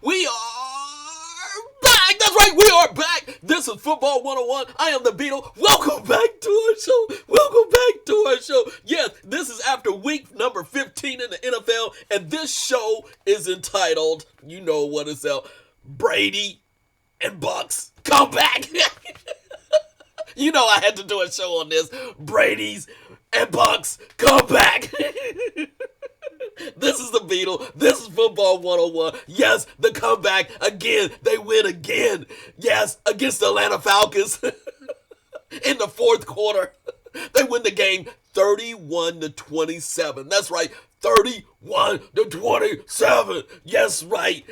We are back. That's right, we are back. This is Football 101. I am the Beetle. Welcome back to our show. Welcome back to our show. Yes, this is after week number 15 in the NFL, and this show is entitled, you know what it's out, Brady and Bucs come back. You know I had to do a show on this. Brady's and Bucs come back. This is the Beetle. This is Football 101. Yes, the comeback again. They win again. Yes, against the Atlanta Falcons in the fourth quarter. They win the game 31-27. That's right, 31-27. Yes, right.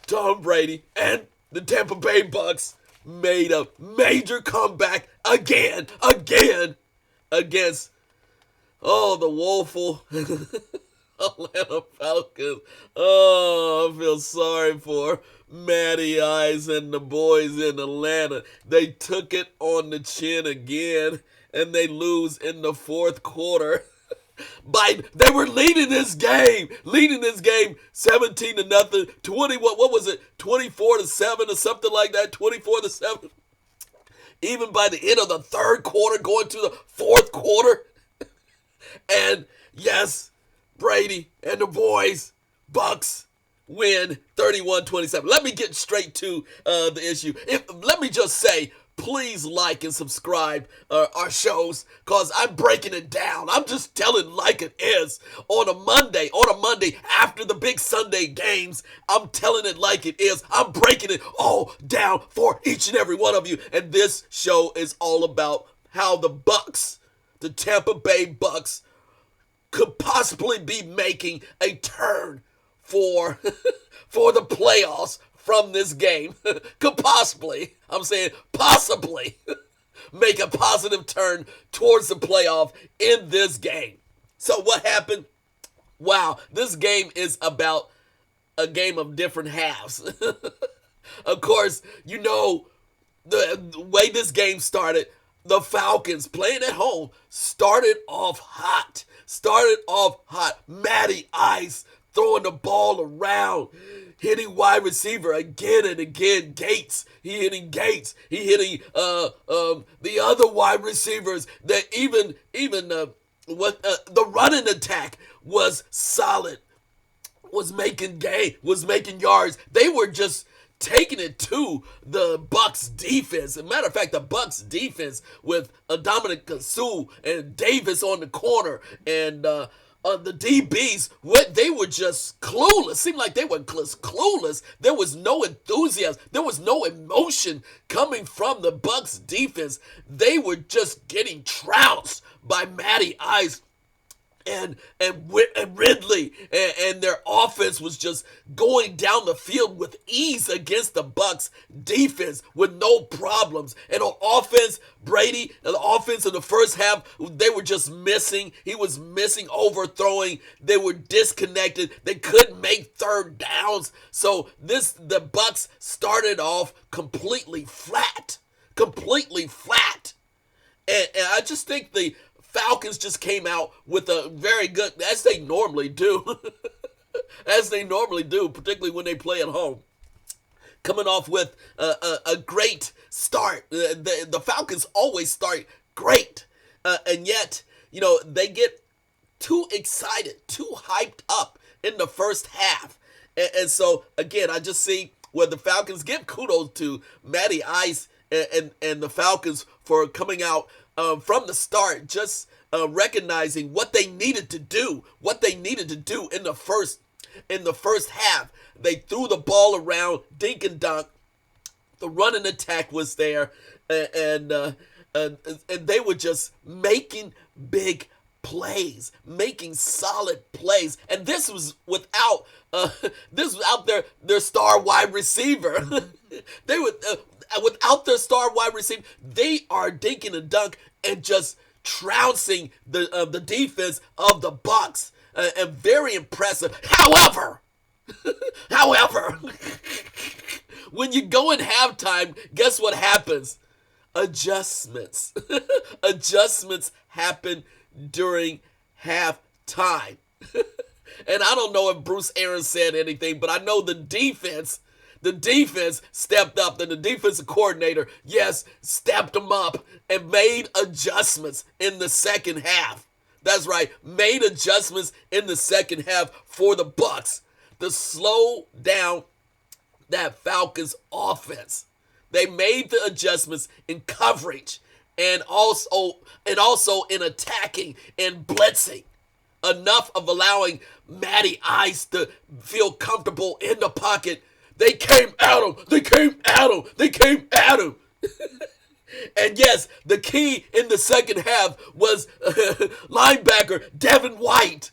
Tom Brady and the Tampa Bay Bucs made a major comeback again against the woeful Atlanta Falcons. Oh, I feel sorry for Matty Ice and the boys in Atlanta. They took it on the chin again, and they lose in the fourth quarter. They were leading this game 17-0, 20. What was it? 24-7 or something like that. 24-7. Even by the end of the third quarter, going to the fourth quarter, and yes, Brady and the boys, Bucs, win 31-27. Let me get straight to the issue. Let me just say, please like and subscribe our shows, because I'm breaking it down. I'm just telling like it is. On a Monday after the big Sunday games, I'm telling it like it is. I'm breaking it all down for each and every one of you. And this show is all about how the Bucs, the Tampa Bay Bucs, could possibly be making a turn for for the playoffs from this game. Could possibly, I'm saying possibly, make a positive turn towards the playoff in this game. So what happened? Wow, this game is about a game of different halves. Of course, you know the way this game started. The Falcons, playing at home, started off hot. Matty Ice throwing the ball around, hitting wide receiver again and again. Gates, he hitting Gates. He hitting the other wide receivers. That even the running attack was solid. Was making yards. They were just taking it to the Bucs defense. As a matter of fact, the Bucs defense with Dominic Sue and Davis on the corner and the DBs, they were just clueless. Seemed like they were just clueless. There was no enthusiasm. There was no emotion coming from the Bucs defense. They were just getting trounced by Matty Ice and Ridley, and their offense was just going down the field with ease against the Bucs defense with no problems. And on offense, Brady, the offense in the first half, they were just missing. He was missing, overthrowing. They were disconnected. They couldn't make third downs. So the Bucs started off completely flat. And I just think the Falcons just came out with a very good, as they normally do, particularly when they play at home, coming off with a great start. The Falcons always start great, and yet, they get too excited, too hyped up in the first half. And so, again, I just see where the Falcons give kudos to Matty Ice and the Falcons for coming out from the start, just recognizing what they needed to do in the first half. They threw the ball around, dink and dunk. The running attack was there, and they were just making big plays, making solid plays, and this was without their star wide receiver. They were without their star wide receiver. They are dinking and dunk and just trouncing the defense of the Bucs, and very impressive. However, when you go in halftime, guess what happens? Adjustments. Adjustments happen during halftime. And I don't know if Bruce Arians said anything, but I know the defense stepped up, and the defensive coordinator, yes, stepped them up and made adjustments in the second half. That's right, made adjustments in the second half for the Bucs to slow down that Falcons offense. They made the adjustments in coverage and also in attacking and blitzing. Enough of allowing Matty Ice to feel comfortable in the pocket. They came at him. They came at him. They came at him. And yes, the key in the second half was linebacker Devin White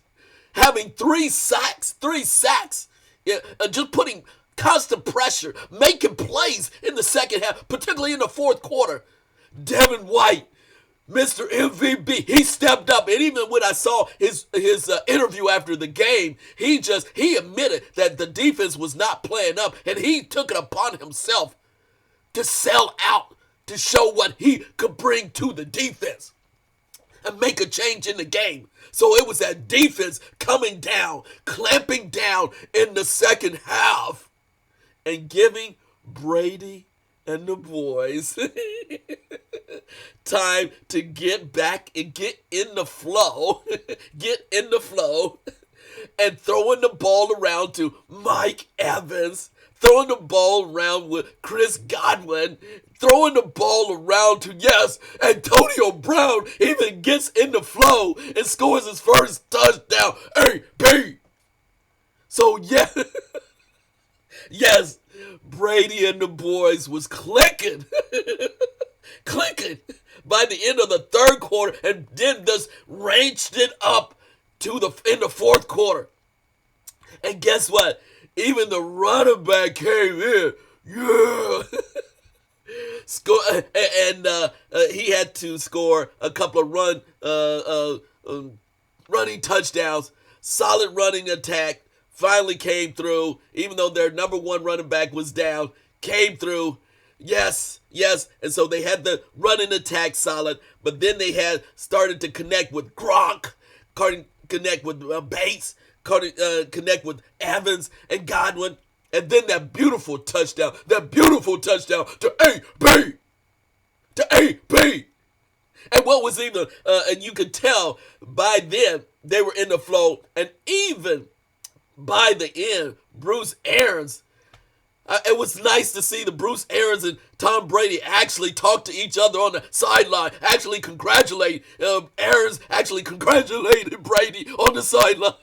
having 3 sacks. 3 sacks. Yeah, just putting constant pressure, making plays in the second half, particularly in the fourth quarter. Devin White, Mr. MVP, he stepped up, and even when I saw his interview after the game, he admitted that the defense was not playing up, and he took it upon himself to sell out, to show what he could bring to the defense and make a change in the game. So it was that defense coming down, clamping down in the second half, and giving Brady and the boys time to get back and get in the flow, and throwing the ball around to Mike Evans, throwing the ball around with Chris Godwin, throwing the ball around to, yes, Antonio Brown even gets in the flow and scores his first touchdown. AP! So, yeah, yes, Brady and the boys was clicking by the end of the third quarter, and then just ranged it up to in the fourth quarter. And guess what? Even the running back came in. Yeah. He had to score a couple of running touchdowns. Solid running attack. Finally came through, even though their number one running back was down, came through. Yes. And so they had the running attack solid, but then they had started to connect with Gronk, connect with Bates, connect with Evans and Godwin, and then that beautiful touchdown to AB. And what was even, and you could tell by then they were in the flow, and even by the end, Bruce Arians, it was nice to see the Bruce Arians and Tom Brady actually talk to each other on the sideline, actually congratulate. Arians actually congratulated Brady on the sideline.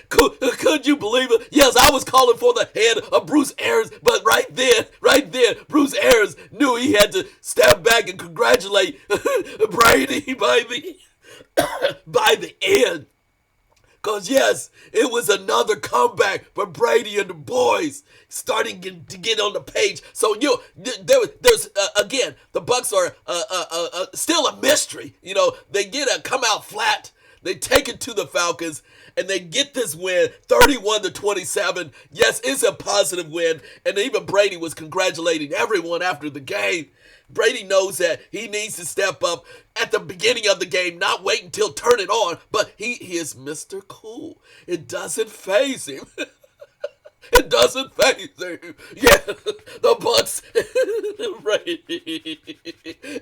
Could you believe it? Yes, I was calling for the head of Bruce Arians, but right there, Bruce Arians knew he had to step back and congratulate Brady by the end. Because, yes, it was another comeback for Brady and the boys starting to get on the page. So, there's again, the Bucs are still a mystery. They come out flat. They take it to the Falcons, and they get this win, 31-27. Yes, it's a positive win, and even Brady was congratulating everyone after the game. Brady knows that he needs to step up at the beginning of the game, not wait until turn it on, but he is Mr. Cool. It doesn't faze him. It doesn't faze him. Yeah, the Bucs,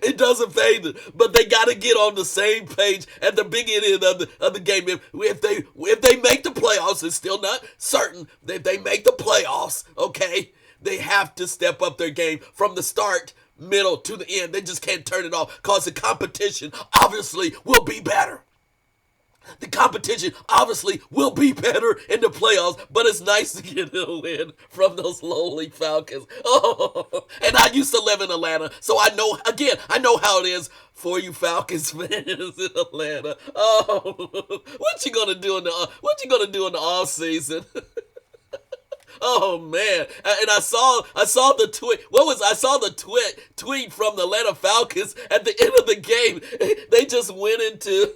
it doesn't faze them, but they got to get on the same page at the beginning of the game. If they make the playoffs, it's still not certain that they make the playoffs. Okay, they have to step up their game from the start, middle to the end. They just can't turn it off because the competition obviously will be better. The competition obviously will be better in the playoffs, but it's nice to get a win from those lowly Falcons. Oh, and I used to live in Atlanta, so I know how it is for you Falcons fans in Atlanta. Oh, what you gonna do in the off season? Oh man! And I saw the tweet. I saw the tweet from the Atlanta Falcons at the end of the game. They just went into.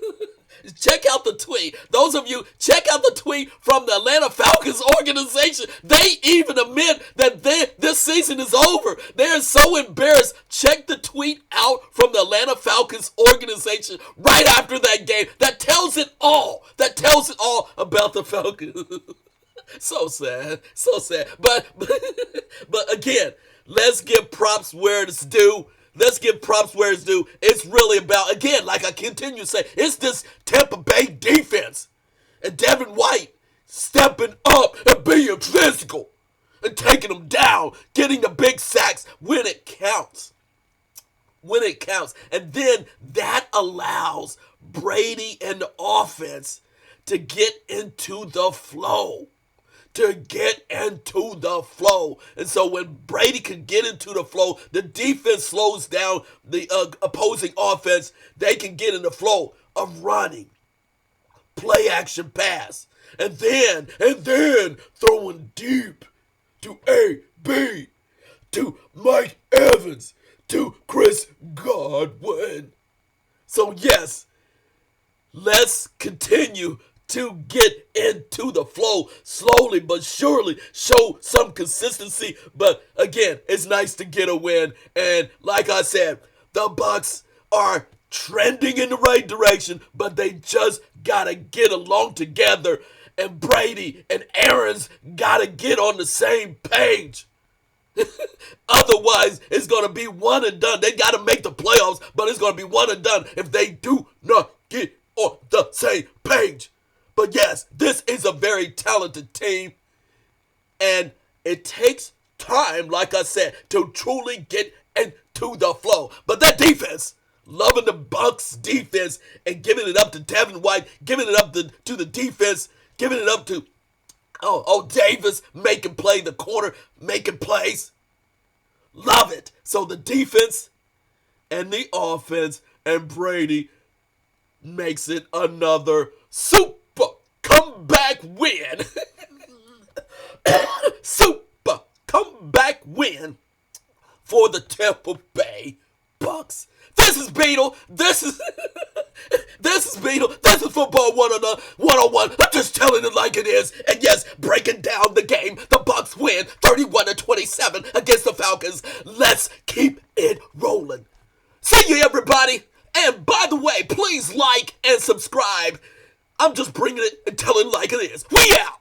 Check out the tweet. Those of you, check out the tweet from the Atlanta Falcons organization. They even admit that this season is over. They're so embarrassed. Check the tweet out from the Atlanta Falcons organization right after that game. That tells it all. That tells it all about the Falcons. So sad. So sad. But again, let's give props where it's due. Let's give props where it's due. It's really about, again, like I continue to say, it's this Tampa Bay defense. And Devin White stepping up and being physical and taking them down, getting the big sacks when it counts. When it counts. And then that allows Brady and the offense to get into the flow. And so when Brady can get into the flow, the defense slows down the opposing offense. They can get in the flow of running, play action pass, and then throwing deep to AB, to Mike Evans, to Chris Godwin. So yes, let's continue to get into the flow slowly but surely, show some consistency. But again, it's nice to get a win. And like I said, the Bucs are trending in the right direction, but they just gotta get along together. And Brady and Aaron's gotta get on the same page. Otherwise, it's gonna be one and done. They gotta make the playoffs, but it's gonna be one and done if they do not get on the same page. But yes, this is a very talented team, and it takes time, like I said, to truly get into the flow. But that defense, loving the Bucs defense and giving it up to Devin White, giving it up to the defense, giving it up to Davis making play, the corner making plays. Love it. So the defense and the offense and Brady makes it another super comeback win. Super comeback win for the Tampa Bay Bucs. This is Beetle. This is Beetle. This is Football 101. I'm just telling it like it is. And yes, breaking down the game. The Bucs win 31-27 against the Falcons. Let's keep it rolling. See you, everybody. And by the way, please like and subscribe. I'm just bringing it and telling like it is. We out.